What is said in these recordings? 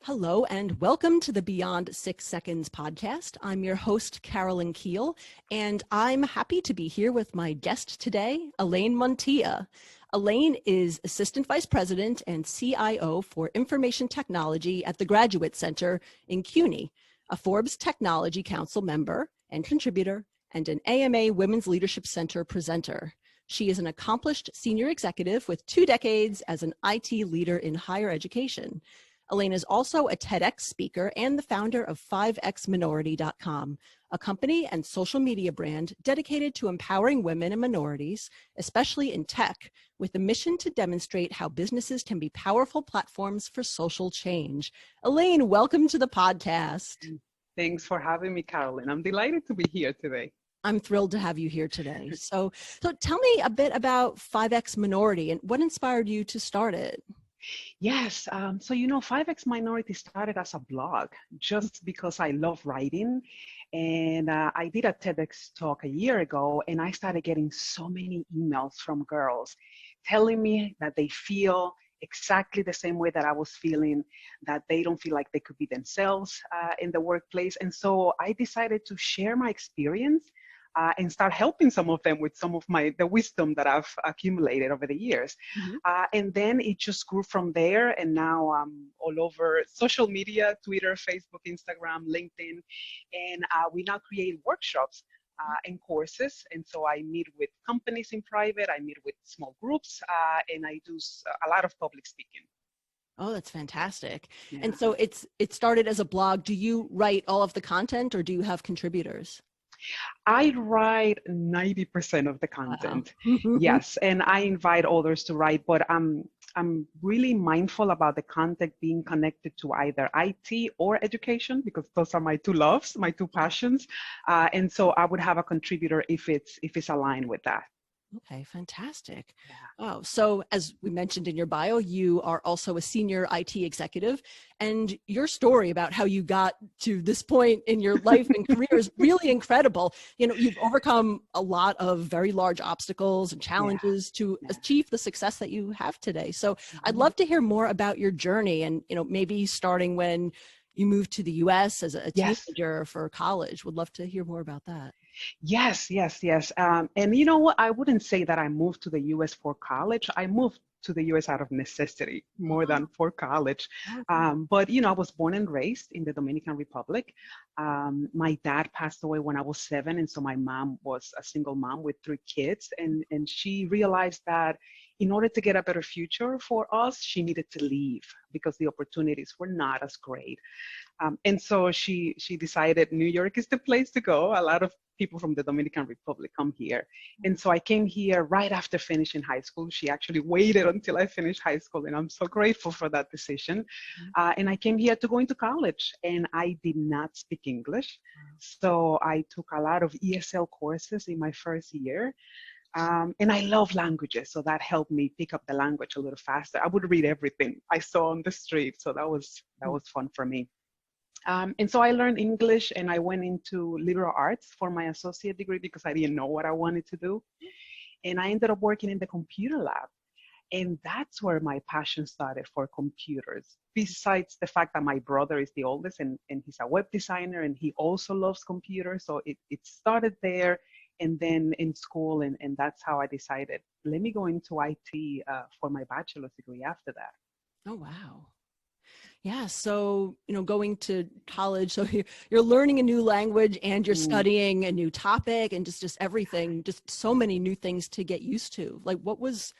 Hello and welcome to the Beyond 6 Seconds podcast. I'm your host, Carolyn Keel, and I'm happy to be here with my guest today, Elaine Montilla. Elaine is Assistant Vice President and CIO for Information Technology at the Graduate Center in CUNY, a Forbes Technology Council member and contributor, and an AMA Women's Leadership Center presenter. She is an accomplished senior executive with 2 decades as an IT leader in higher education. Elaine is also a TEDx speaker and the founder of 5xminority.com, a company and social media brand dedicated to empowering women and minorities, especially in tech, with the mission to demonstrate how businesses can be powerful platforms for social change. Elaine, welcome to the podcast. Thanks for having me, Carolyn. I'm delighted to be here today. I'm thrilled to have you here today. So tell me a bit about 5X Minority and what inspired you to start it? Yes, 5X Minority started as a blog just because I love writing. And I did a TEDx talk a year ago, and I started getting so many emails from girls telling me that they feel exactly the same way that I was feeling, that they don't feel like they could be themselves in the workplace. And so I decided to share my experience and start helping some of them with some of the wisdom that I've accumulated over the years. Mm-hmm. And then it just grew from there. And now I'm all over social media, Twitter, Facebook, Instagram, LinkedIn. And we now create workshops and courses. And so I meet with companies in private, I meet with small groups, and I do a lot of public speaking. Oh, that's fantastic. Yeah. And so it started as a blog. Do you write all of the content or do you have contributors? I write 90% of the content. Wow. Yes, and I invite others to write, but I'm really mindful about the content being connected to either IT or education, because those are my 2 loves, my 2 passions. And so I would have a contributor if it's aligned with that. Okay, fantastic. Yeah. Oh, so as we mentioned in your bio, you are also a senior IT executive, and your story about how you got to this point in your life and career is really incredible. You know, you've overcome a lot of very large obstacles and challenges to achieve the success that you have today. So I'd love to hear more about your journey and, maybe starting when you moved to the US as a teenager for college. Would love to hear more about that. Yes. And you know what? I wouldn't say that I moved to the US for college. I moved to the US out of necessity more than for college. But, I was born and raised in the Dominican Republic. My dad passed away when I was 7. And so my mom was a single mom with 3 kids. And she realized that in order to get a better future for us, she needed to leave because the opportunities were not as great. And so she decided New York is the place to go. A lot of people from the Dominican Republic come here. And so I came here right after finishing high school. She actually waited until I finished high school, and I'm so grateful for that decision. And I came here to go into college, and I did not speak English. So I took a lot of ESL courses in my first year. And I love languages, so that helped me pick up the language a little faster. I would read everything I saw on the street, so that was fun for me. And so I learned English, and I went into liberal arts for my associate degree because I didn't know what I wanted to do. And I ended up working in the computer lab. And that's where my passion started for computers. Besides the fact that my brother is the oldest and he's a web designer and he also loves computers. So it started there. And then in school, and that's how I decided, let me go into IT for my bachelor's degree after that. Oh, wow. Yeah, so, going to college, so you're learning a new language and you're studying a new topic and just everything, just so many new things to get used to. Like, what was,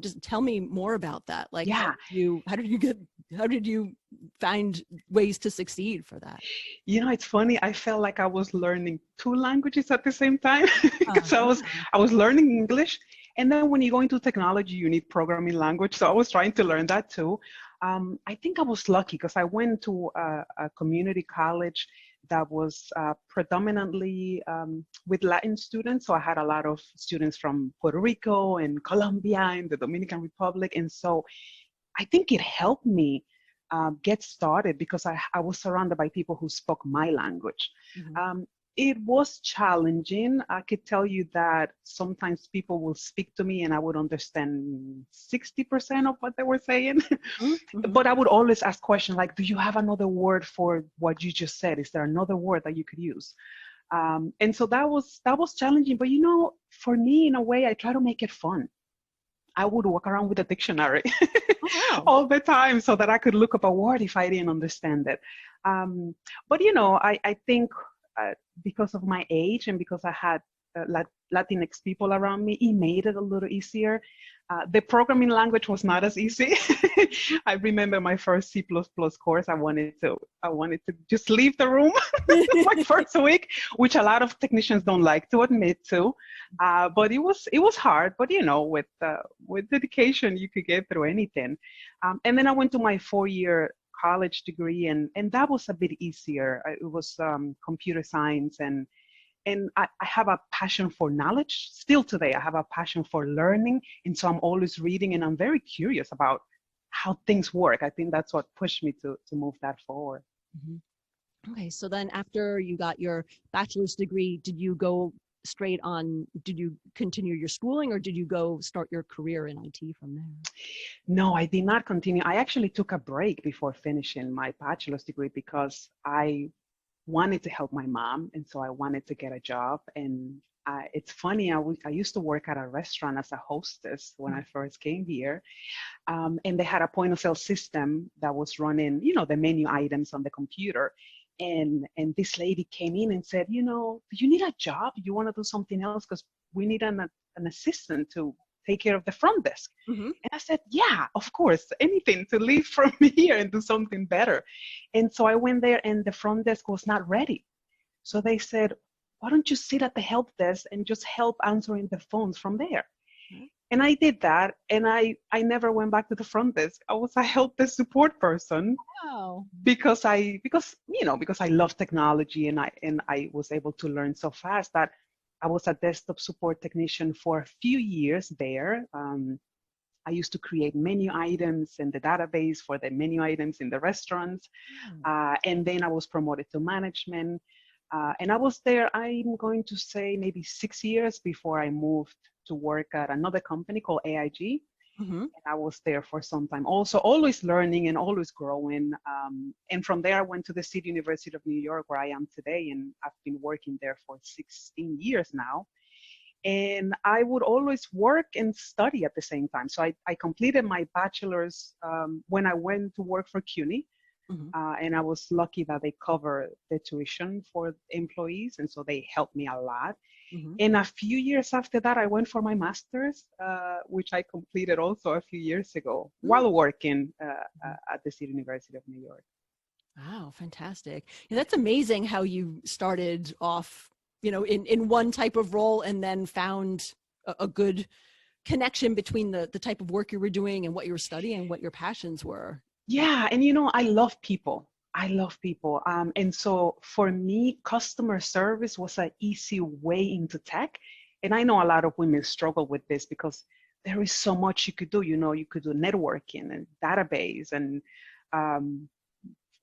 just tell me more about that. Like, how did you find ways to succeed for that? It's funny. I felt like I was learning 2 languages at the same time because I was learning English. And then when you go into technology, you need programming language. So I was trying to learn that too. I think I was lucky because I went to a community college that was predominantly with Latin students. So I had a lot of students from Puerto Rico and Colombia and the Dominican Republic. And so I think it helped me get started because I was surrounded by people who spoke my language. It was challenging. I could tell you that sometimes people will speak to me and I would understand 60% of what they were saying. Mm-hmm. But I would always ask questions like, do you have another word for what you just said? Is there another word that you could use? And so that was challenging. But for me, in a way, I try to make it fun. I would walk around with a dictionary Oh, wow. all the time so that I could look up a word if I didn't understand it. But I think because of my age and because I had Latinx people around me, it made it a little easier. The programming language was not as easy. I remember my first C++ course. I wanted to just leave the room my first week, which a lot of technicians don't like to admit to. But it was hard. But with dedication, you could get through anything. And then I went to my 4-year college degree, and that was a bit easier. It was computer science, and I have a passion for knowledge. Still today, I have a passion for learning, and so I'm always reading, and I'm very curious about how things work. I think that's what pushed me to move that forward. Mm-hmm. Okay, so then after you got your bachelor's degree, did you go straight on, did you continue your schooling, or did you go start your career in IT from there? No, I did not continue. I actually took a break before finishing my bachelor's degree because I wanted to help my mom, and so I wanted to get a job. And it's funny, I used to work at a restaurant as a hostess when I first came here, and they had a point of sale system that was running, the menu items on the computer. And this lady came in and said, do you need a job? You want to do something else? Because we need an assistant to take care of the front desk. Mm-hmm. And I said, yeah, of course, anything to leave from here and do something better. And so I went there, and the front desk was not ready. So they said, why don't you sit at the help desk and just help answering the phones from there? Mm-hmm. And I did that, and I never went back to the front desk. I was a help desk support person. Wow. Because I love technology, and I was able to learn so fast that I was a desktop support technician for a few years there. I used to create menu items in the database for the menu items in the restaurants. And then I was promoted to management. And I was there, I'm going to say maybe 6 years before I moved to work at another company called AIG. Mm-hmm. And I was there for some time, also always learning and always growing. And from there, I went to the City University of New York, where I am today, and I've been working there for 16 years now. And I would always work and study at the same time. So I completed my bachelor's when I went to work for CUNY. Mm-hmm. And I was lucky that they cover the tuition for employees, and so they helped me a lot. Mm-hmm. And a few years after that, I went for my master's, which I completed also a few years ago while working at the City University of New York. Wow, fantastic. Yeah, that's amazing how you started off, in one type of role and then found a good connection between the type of work you were doing and what you were studying and what your passions were. Yeah, and I love people. And so for me, customer service was an easy way into tech. And I know a lot of women struggle with this because there is so much you could do. You could do networking and database and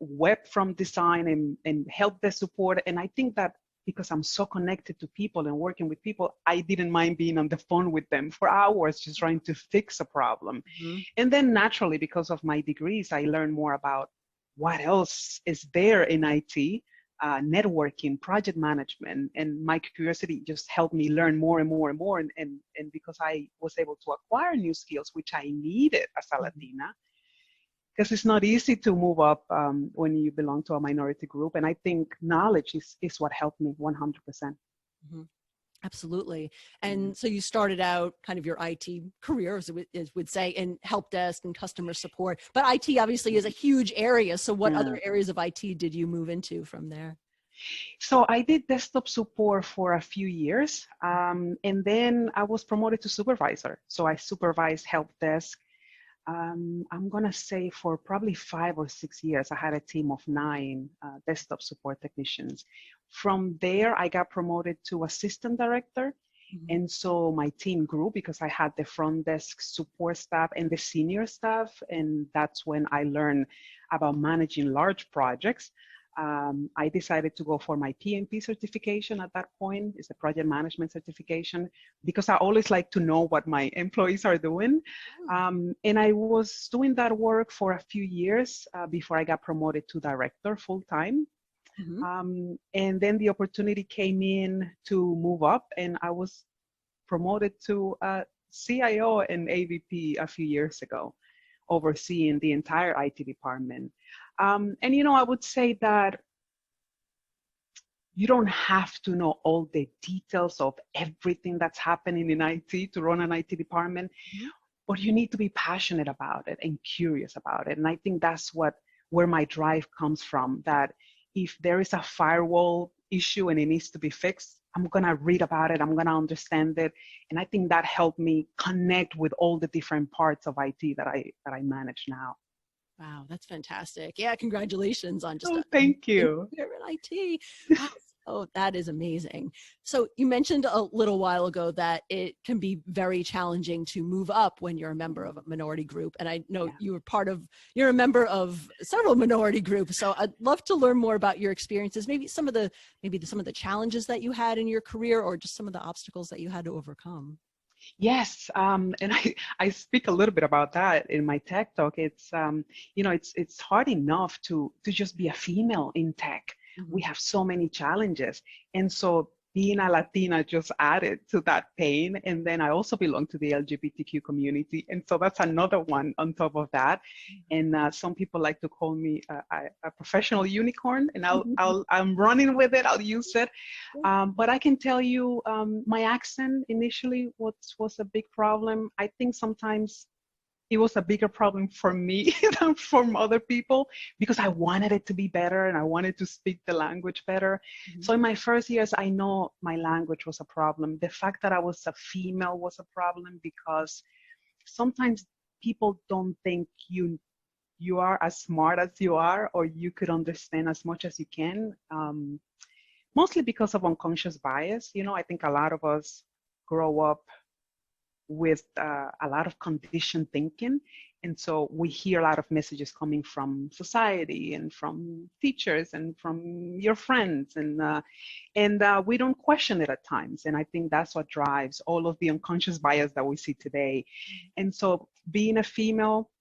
web from design and help desk support. And I think that because I'm so connected to people and working with people, I didn't mind being on the phone with them for hours just trying to fix a problem. Mm-hmm. And then naturally, because of my degrees, I learned more about what else is there in IT, networking, project management, and my curiosity just helped me learn more and more and more. And because I was able to acquire new skills, which I needed as a Latina, because it's not easy to move up when you belong to a minority group. And I think knowledge is what helped me 100%. Mm-hmm. Absolutely. And so you started out kind of your IT career, as it would say, in help desk and customer support. But IT obviously is a huge area. So what other areas of IT did you move into from there? So I did desktop support for a few years. And then I was promoted to supervisor. So I supervised help desk. I'm going to say for probably 5 or 6 years, I had a team of 9 desktop support technicians. From there, I got promoted to assistant director. Mm-hmm. And so my team grew because I had the front desk support staff and the senior staff. And that's when I learned about managing large projects. I decided to go for my PMP certification at that point. It's a project management certification because I always like to know what my employees are doing. And I was doing that work for a few years before I got promoted to director full-time. And then the opportunity came in to move up, and I was promoted to CIO and AVP a few years ago, overseeing the entire IT department. And, you know, I would say that you don't have to know all the details of everything that's happening in IT to run an IT department, but you need to be passionate about it and curious about it. And I think that's where my drive comes from, that if there is a firewall issue and it needs to be fixed, I'm going to read about it. I'm going to understand it. And I think that helped me connect with all the different parts of IT that I manage now. Wow, that's fantastic. Yeah, congratulations on just thank you. In IT. Wow. Oh, that is amazing. So you mentioned a little while ago that it can be very challenging to move up when you're a member of a minority group. And I know you're a member of several minority groups. So I'd love to learn more about your experiences, maybe some of the challenges that you had in your career, or just some of the obstacles that you had to overcome. Yes, and I speak a little bit about that in my tech talk. It's you know, it's hard enough to just be a female in tech. We have so many challenges, and so being a Latina just added to that pain. And then I also belong to the LGBTQ community, and so that's another one on top of that. And some people like to call me a professional unicorn, and I'm running with it. I'll use it. But I can tell you, my accent initially was a big problem. I think sometimes it was a bigger problem for me than from other people, because I wanted it to be better and I wanted to speak the language better. So in my first years, I know my language was a problem. The fact that I was a female was a problem, because sometimes people don't think you are as smart as you are, or you could understand as much as you can, mostly because of unconscious bias. You know, I think a lot of us grow up with a lot of conditioned thinking. And so we hear a lot of messages coming from society and from teachers and from your friends, and we don't question it at times. And I think that's what drives all of the unconscious bias that we see today. And so being a female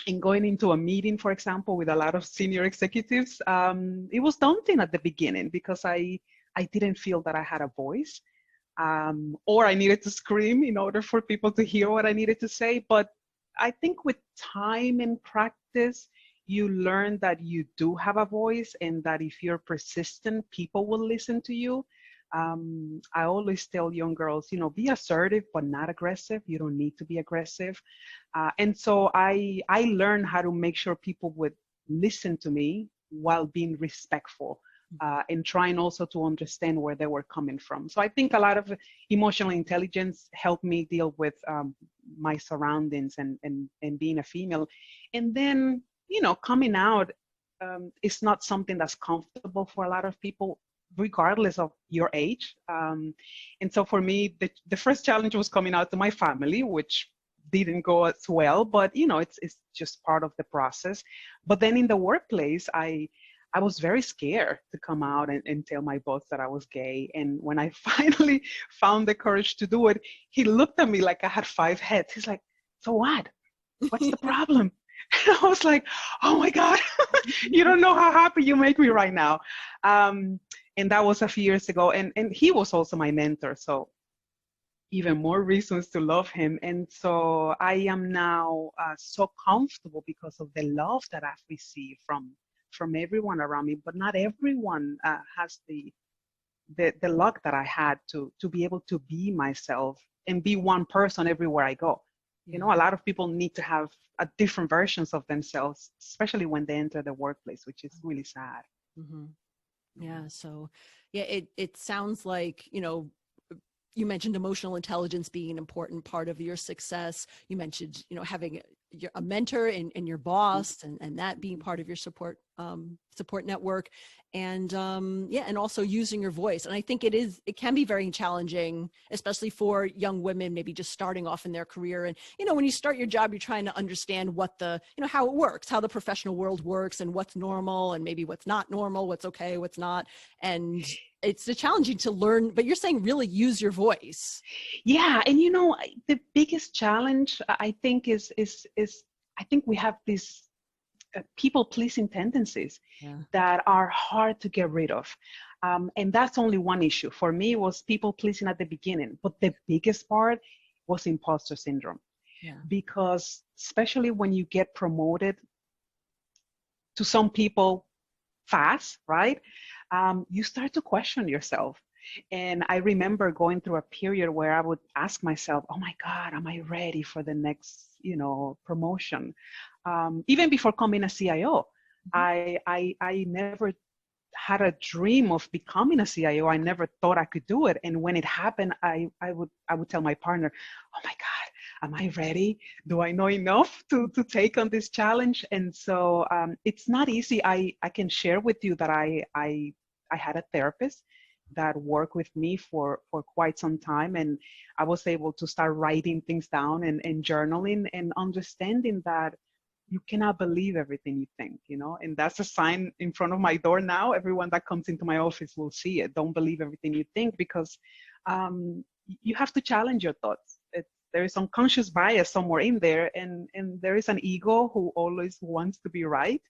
and going into a meeting, for example, with a lot of senior executives, it was daunting at the beginning, because I didn't feel that I had a voice. Or I needed to scream in order for people to hear what I needed to say. But I think with time and practice, you learn that you do have a voice, and that if you're persistent, people will listen to you. I always tell young girls, you know, be assertive, but not aggressive. You don't need to be aggressive. And so I learned how to make sure people would listen to me while being respectful. And trying also to understand where they were coming from. So I think a lot of emotional intelligence helped me deal with my surroundings and being a female. And then, you know, coming out is not something that's comfortable for a lot of people, regardless of your age. And so for me, the first challenge was coming out to my family, which didn't go as well, but, you know, it's just part of the process. But then in the workplace, I was very scared to come out and tell my boss that I was gay. And when I finally found the courage to do it, he looked at me like I had 5 heads. He's like, so what? What's the problem? And I was like, oh my God, you don't know how happy you make me right now. And that was a few years ago. And he was also my mentor. So even more reasons to love him. And so I am now so comfortable because of the love that I've received from everyone around me. But not everyone has the luck that I had to be able to be myself and be one person everywhere I go. You know, a lot of people need to have different versions of themselves, especially when they enter the workplace, which is really sad. Yeah. So yeah, it sounds like, you know, you mentioned emotional intelligence being an important part of your success. You mentioned, you know, having a mentor and your boss, and that being part of your support support network, and yeah, and also using your voice. And I think it can be very challenging, especially for young women, maybe just starting off in their career. And, when you start your job, you're trying to understand what how it works, how the professional world works, and what's normal and maybe what's not normal, what's okay, what's not. And it's challenging to learn, but you're saying really use your voice. Yeah, and the biggest challenge I think is I think we have these people-pleasing tendencies that are hard to get rid of. And that's only one issue. For me, it was people-pleasing at the beginning, but the biggest part was imposter syndrome. Yeah. Because especially when you get promoted to some people fast, right? You start to question yourself. And I remember going through a period where I would ask myself, oh my God, am I ready for the next, promotion? Even before coming a CIO, I never had a dream of becoming a CIO. I never thought I could do it. And when it happened, I would tell my partner, oh my God, am I ready? Do I know enough to take on this challenge? And so it's not easy. I can share with you that I had a therapist that worked with me for quite some time, and I was able to start writing things down and journaling and understanding that you cannot believe everything you think, and that's a sign in front of my door now. Everyone that comes into my office will see it. Don't believe everything you think, because you have to challenge your thoughts. There is unconscious bias somewhere in there, and there is an ego who always wants to be right.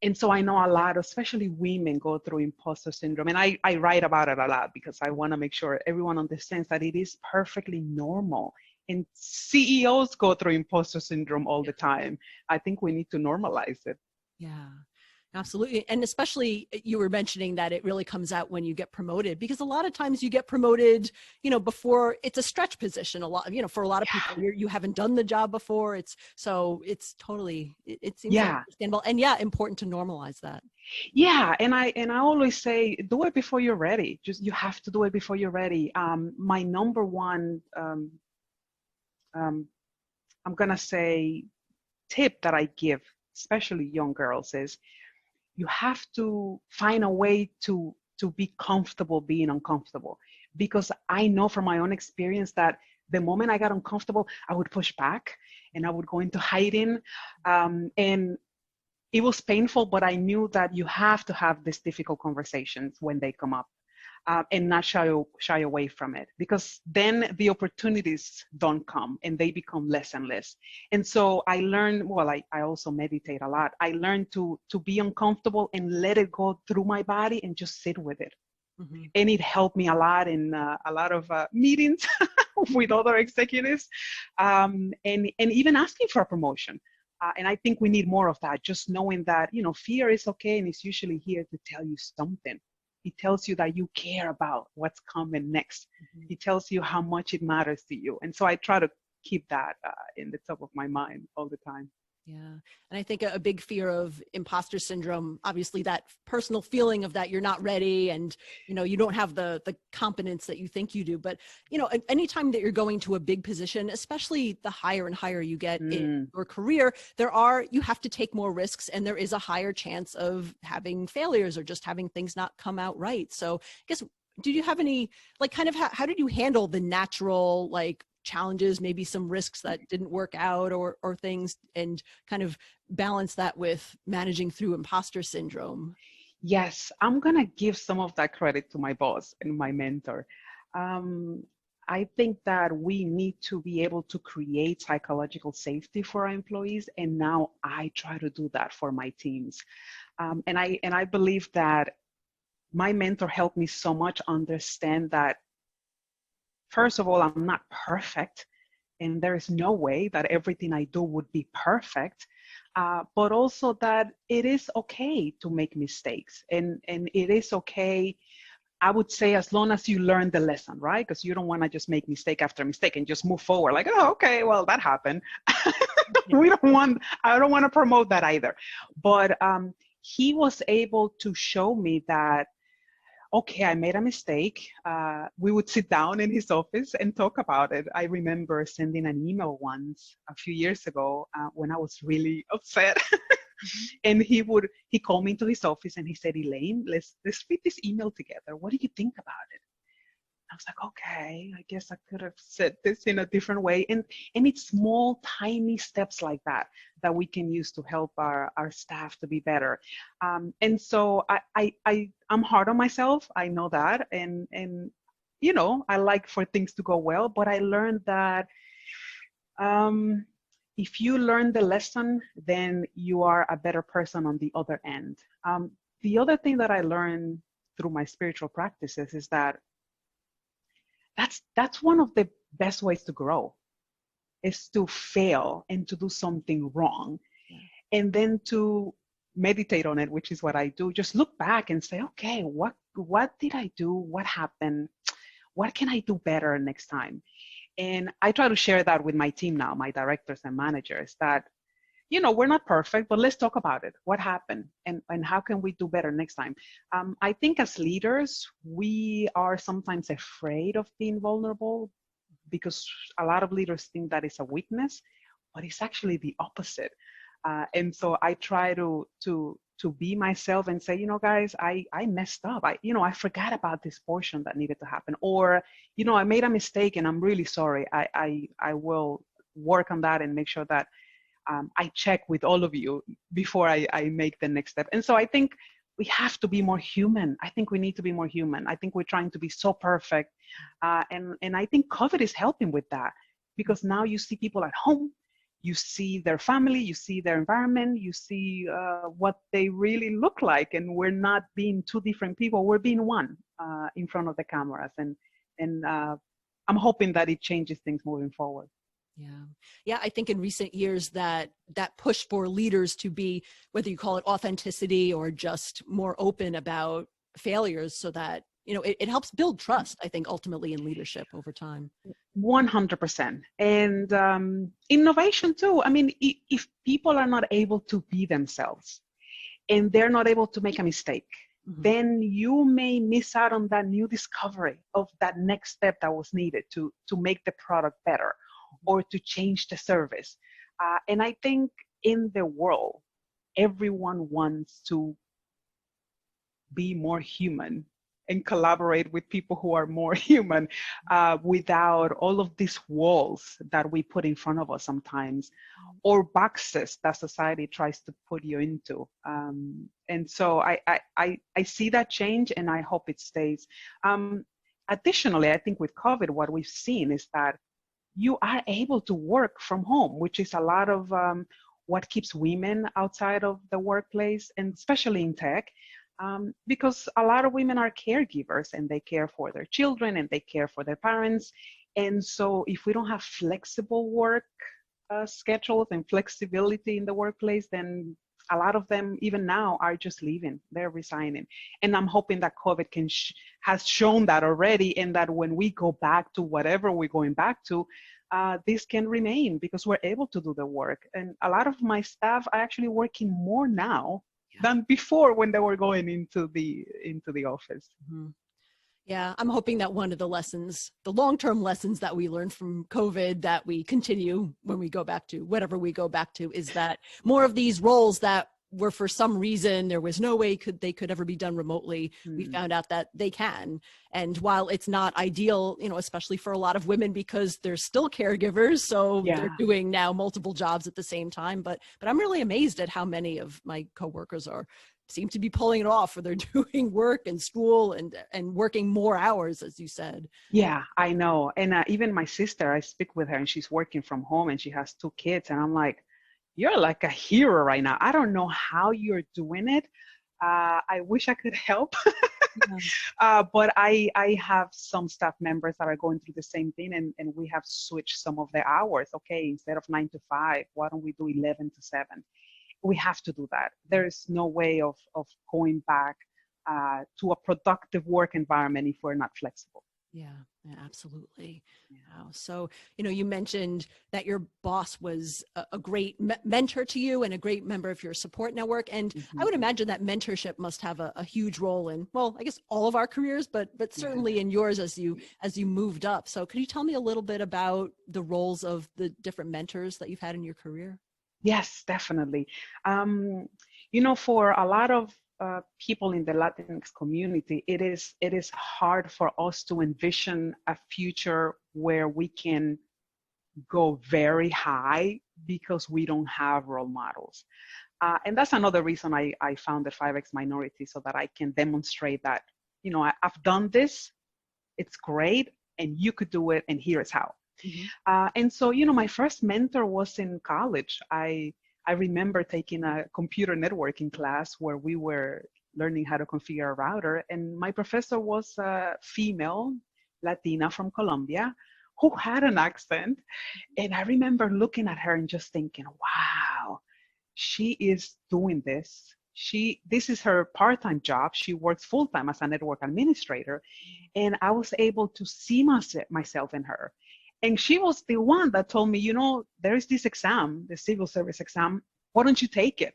And so I know a lot, especially women, go through imposter syndrome. And I write about it a lot because I want to make sure everyone understands that it is perfectly normal. And CEOs go through imposter syndrome all the time. I think we need to normalize it. Yeah, absolutely. And especially you were mentioning that it really comes out when you get promoted, because a lot of times you get promoted, before it's a stretch position. A lot, for a lot of people, you haven't done the job before. It seems understandable, and important to normalize that. Yeah, and I always say, do it before you're ready. You have to do it before you're ready. My number one, I'm gonna say, tip that I give, especially young girls, is you have to find a way to be comfortable being uncomfortable. Because I know from my own experience that the moment I got uncomfortable, I would push back and I would go into hiding. And it was painful, but I knew that you have to have these difficult conversations when they come up. And not shy away from it, because then the opportunities don't come and they become less and less. And so I learned, I also meditate a lot. I learned to be uncomfortable and let it go through my body and just sit with it. Mm-hmm. And it helped me a lot in a lot of meetings with other executives, and even asking for a promotion. And I think we need more of that, just knowing that, fear is okay, and it's usually here to tell you something. It tells you that you care about what's coming next. Mm-hmm. It tells you how much it matters to you. And so I try to keep that in the top of my mind all the time. Yeah. And I think a big fear of imposter syndrome, obviously that personal feeling of that you're not ready and, you don't have the competence that you think you do. But, anytime that you're going to a big position, especially the higher and higher you get in your career, you have to take more risks, and there is a higher chance of having failures or just having things not come out right. So I guess, did you have any, how did you handle the natural, challenges, maybe some risks that didn't work out or things, and kind of balance that with managing through imposter syndrome? Yes, I'm going to give some of that credit to my boss and my mentor. I think that we need to be able to create psychological safety for our employees. And now I try to do that for my teams. And I believe that my mentor helped me so much understand that, first of all, I'm not perfect, and there is no way that everything I do would be perfect, but also that it is okay to make mistakes, and it is okay, I would say, as long as you learn the lesson, right? Because you don't want to just make mistake after mistake and just move forward like, oh, okay, well, that happened. I don't want to promote that either. But he was able to show me that, okay, I made a mistake. We would sit down in his office and talk about it. I remember sending an email once a few years ago when I was really upset. And he called me into his office and he said, Elaine, let's read this email together. What do you think about it? I was like, okay, I guess I could have said this in a different way. And it's small, tiny steps like that we can use to help our staff to be better. And so I'm hard on myself. I know that. And you know, I like for things to go well, but I learned that if you learn the lesson, then you are a better person on the other end. The other thing that I learned through my spiritual practices is that that's one of the best ways to grow, is to fail and to do something wrong, and then to meditate on it, which is what I do. Just look back and say, okay, what did I do? What happened? What can I do better next time? And I try to share that with my team now, my directors and managers, that, you know, we're not perfect, but let's talk about it. What happened and how can we do better next time? I think as leaders, we are sometimes afraid of being vulnerable because a lot of leaders think that is a weakness, but it's actually the opposite. And so I try to be myself and say, you know, guys, I messed up. I forgot about this portion that needed to happen. Or, you know, I made a mistake and I'm really sorry. I will work on that and make sure that I check with all of you before I make the next step. And so I think we have to be more human. I think we need to be more human. I think we're trying to be so perfect. And I think COVID is helping with that, because now you see people at home, you see their family, you see their environment, you see what they really look like. And we're not being two different people, we're being one in front of the cameras. And I'm hoping that it changes things moving forward. Yeah. I think in recent years that push for leaders to be, whether you call it authenticity or just more open about failures, so that, you know, it helps build trust, I think, ultimately in leadership over time. 100%. And innovation too. I mean, if people are not able to be themselves and they're not able to make a mistake, then you may miss out on that new discovery of that next step that was needed to make the product better, or to change the service. And I think in the world, everyone wants to be more human and collaborate with people who are more human, without all of these walls that we put in front of us sometimes, or boxes that society tries to put you into. And so I see that change, and I hope it stays. Additionally, I think with COVID, what we've seen is that you are able to work from home, which is a lot of what keeps women outside of the workplace, and especially in tech, because a lot of women are caregivers and they care for their children and they care for their parents. And so if we don't have flexible work schedules and flexibility in the workplace, then a lot of them, even now, are just leaving. They're resigning. And I'm hoping that COVID has shown that already, and that when we go back to whatever we're going back to, this can remain, because we're able to do the work. And a lot of my staff are actually working more now than before when they were going into the office. Yeah, I'm hoping that one of the lessons, the long-term lessons that we learned from COVID, that we continue when we go back to whatever we go back to, is that more of these roles that were, for some reason, there was no way they could ever be done remotely. We found out that they can. And while it's not ideal, you know, especially for a lot of women, because they're still caregivers, so they're doing now multiple jobs at the same time. But I'm really amazed at how many of my coworkers seem to be pulling it off, where they're doing work and school and working more hours, as you said. Yeah, I know. And even my sister, I speak with her and she's working from home and she has 2 kids. And I'm like, you're like a hero right now. I don't know how you're doing it. I wish I could help. But I have some staff members that are going through the same thing, and we have switched some of their hours. Okay, instead of 9 to 5, why don't we do 11 to 7? We have to do that. There is no way of going back to a productive work environment if we're not flexible. Yeah, absolutely. Wow. So, you know, you mentioned that your boss was a great mentor to you and a great member of your support network. And I would imagine that mentorship must have a huge role in, well, I guess all of our careers, but certainly in yours as you moved up. So could you tell me a little bit about the roles of the different mentors that you've had in your career? Yes, definitely. For a lot of people in the Latinx community, it is hard for us to envision a future where we can go very high because we don't have role models. And that's another reason I founded 5X Minority, so that I can demonstrate that, I've done this, it's great, and you could do it, and here's how. And so, my first mentor was in college. I remember taking a computer networking class where we were learning how to configure a router, and my professor was a female Latina from Colombia who had an accent. And I remember looking at her and just thinking, wow, she is doing this. This is her part-time job. She works full-time as a network administrator. And I was able to see myself in her. And she was the one that told me, there is this exam, the civil service exam. Why don't you take it?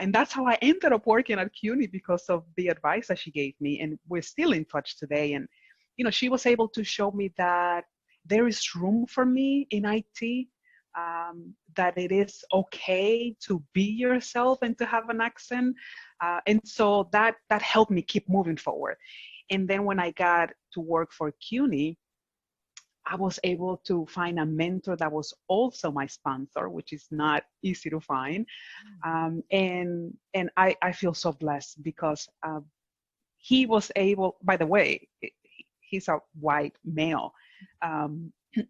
And that's how I ended up working at CUNY, because of the advice that she gave me. And we're still in touch today. And, she was able to show me that there is room for me in IT, that it is okay to be yourself and to have an accent. And so that helped me keep moving forward. And then when I got to work for CUNY, I was able to find a mentor that was also my sponsor, which is not easy to find. And I feel so blessed because he was able, by the way, he's a white male,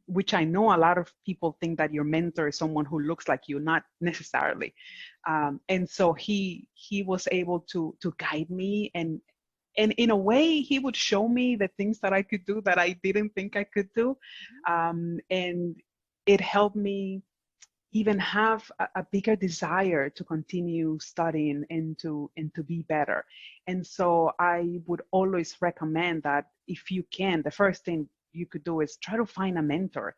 which I know a lot of people think that your mentor is someone who looks like you, not necessarily. And so he was able to guide me, and in a way, he would show me the things that I could do that I didn't think I could do. And it helped me even have a bigger desire to continue studying and to be better. And so I would always recommend that if you can, the first thing you could do is try to find a mentor.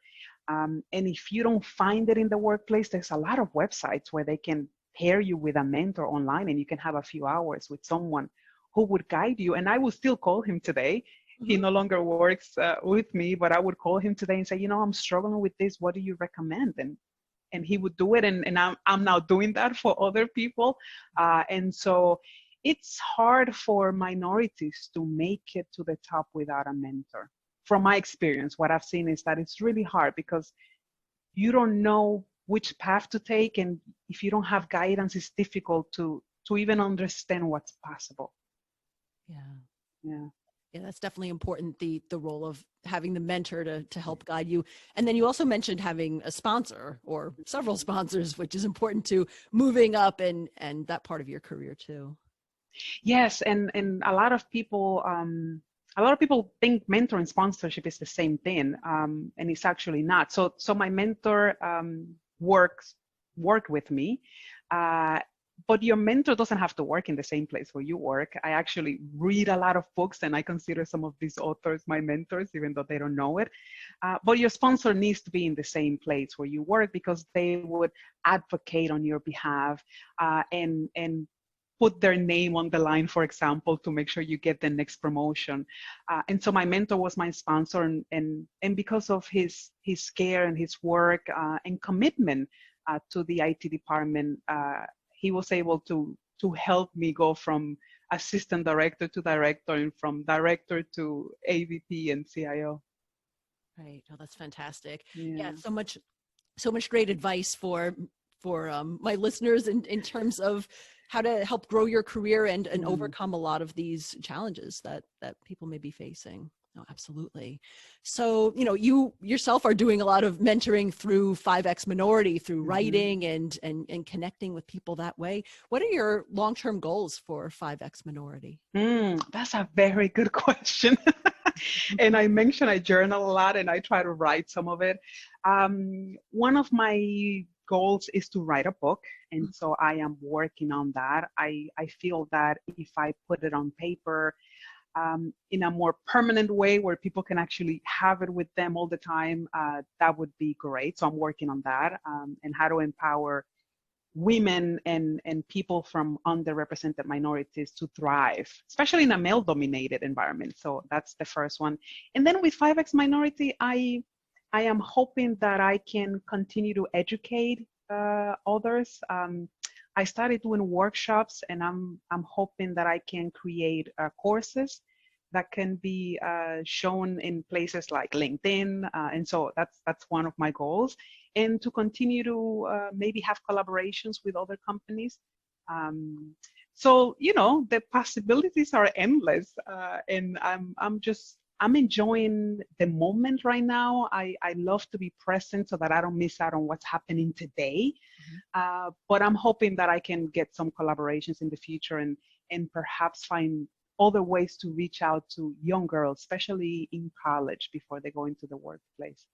And if you don't find it in the workplace, there's a lot of websites where they can pair you with a mentor online, and you can have a few hours with someone who would guide you. And I will still call him today. He no longer works with me, but I would call him today and say, I'm struggling with this. What do you recommend? And he would do it. And I'm now doing that for other people. And so it's hard for minorities to make it to the top without a mentor. From my experience, what I've seen is that it's really hard because you don't know which path to take. And if you don't have guidance, it's difficult to even understand what's possible. Yeah. That's definitely important. The role of having the mentor to help guide you. And then you also mentioned having a sponsor or several sponsors, which is important to moving up and that part of your career too. Yes. And a lot of people, think mentor and sponsorship is the same thing. And it's actually not. So my mentor worked with me. But your mentor doesn't have to work in the same place where you work. I actually read a lot of books, and I consider some of these authors my mentors, even though they don't know it. But your sponsor needs to be in the same place where you work, because they would advocate on your behalf and put their name on the line, for example, to make sure you get the next promotion. And so my mentor was my sponsor, and because of his care and his work and commitment to the IT department, he was able to help me go from assistant director to director, and from director to AVP and CIO. Right. Oh, that's fantastic. Yeah, so much great advice for my listeners in terms of how to help grow your career and overcome a lot of these challenges that people may be facing. No, absolutely. So, you yourself are doing a lot of mentoring through 5X Minority, through writing and connecting with people that way. What are your long-term goals for 5X Minority? That's a very good question. And I mentioned I journal a lot, and I try to write some of it. One of my goals is to write a book. And so I am working on that. I feel that if I put it on paper, in a more permanent way where people can actually have it with them all the time, that would be great. So I'm working on that, and how to empower women and people from underrepresented minorities to thrive, especially in a male-dominated environment. So that's the first one. And then with 5X Minority, I am hoping that I can continue to educate others. I started doing workshops, and I'm hoping that I can create courses that can be shown in places like LinkedIn, and so that's one of my goals. And to continue to maybe have collaborations with other companies. So the possibilities are endless, and I'm enjoying the moment right now. I love to be present so that I don't miss out on what's happening today. But I'm hoping that I can get some collaborations in the future and perhaps find other ways to reach out to young girls, especially in college before they go into the workplace.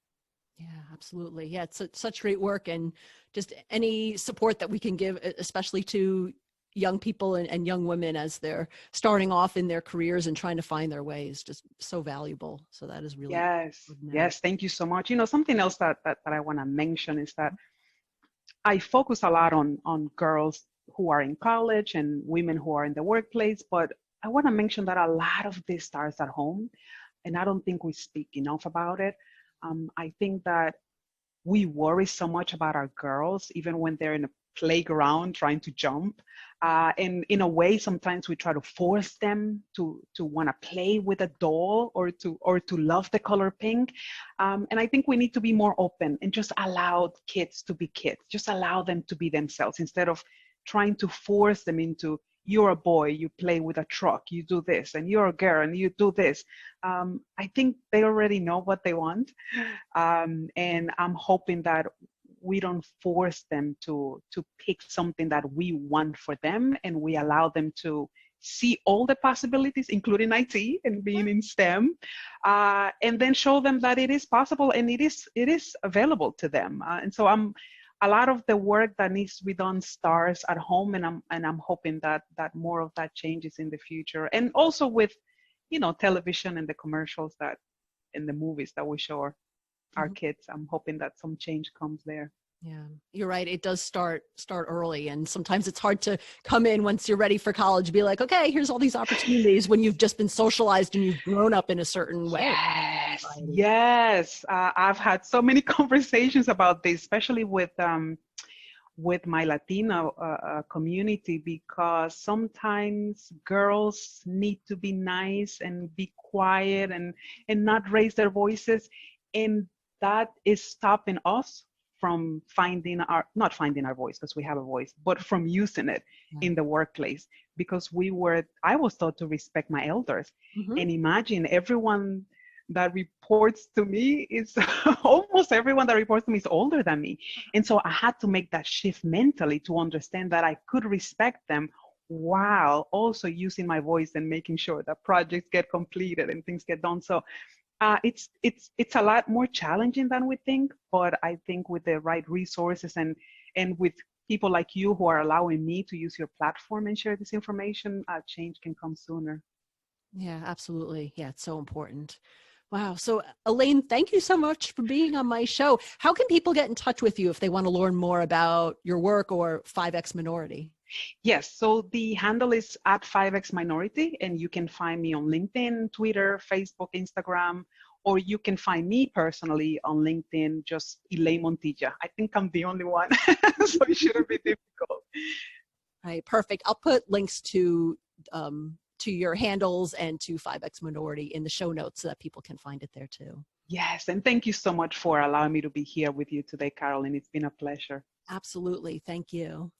Yeah, absolutely. Yeah, it's such great work, and just any support that we can give, especially to young people and young women as they're starting off in their careers and trying to find their way, is just so valuable. So that is really yes. Thank you so much. Something else that I want to mention is that I focus a lot on girls who are in college and women who are in the workplace, but I want to mention that a lot of this starts at home, and I don't think we speak enough about it. I think that we worry so much about our girls, even when they're in a playground trying to jump. And in a way, sometimes we try to force them to want to play with a doll or to love the color pink. And I think we need to be more open and just allow kids to be kids. Just allow them to be themselves instead of trying to force them into, you're a boy, you play with a truck, you do this, and you're a girl and you do this. I think they already know what they want. And I'm hoping that we don't force them to pick something that we want for them, and we allow them to see all the possibilities, including IT and being in STEM, and then show them that it is possible and it is available to them. And so a lot of the work that needs to be done starts at home, and I'm hoping that more of that changes in the future. And also with, television and the commercials and the movies that we show our kids, I'm hoping that some change comes there. Yeah, you're right. It does start early, and sometimes it's hard to come in once you're ready for college, be like, okay, here's all these opportunities, when you've just been socialized and you've grown up in a certain way. Yes. I've had so many conversations about this, especially with my Latina community, because sometimes girls need to be nice and be quiet and not raise their voices, and that is stopping us from not finding our voice, because we have a voice, but from using it in the workplace, because I was taught to respect my elders. And imagine everyone that reports to me is almost everyone that reports to me is older than me. And so I had to make that shift mentally to understand that I could respect them while also using my voice and making sure that projects get completed and things get done. So it's a lot more challenging than we think, but I think with the right resources and with people like you who are allowing me to use your platform and share this information, change can come sooner. Yeah, absolutely. Yeah, it's so important. Wow. So Elaine, thank you so much for being on my show. How can people get in touch with you if they want to learn more about your work or 5X Minority? Yes, so the handle is at 5X Minority, and you can find me on LinkedIn, Twitter, Facebook, Instagram, or you can find me personally on LinkedIn, just Elaine Montilla. I think I'm the only one, so it shouldn't be difficult. All right, perfect. I'll put links to your handles and to 5X Minority in the show notes so that people can find it there too. Yes, and thank you so much for allowing me to be here with you today, Carolyn. It's been a pleasure. Absolutely. Thank you.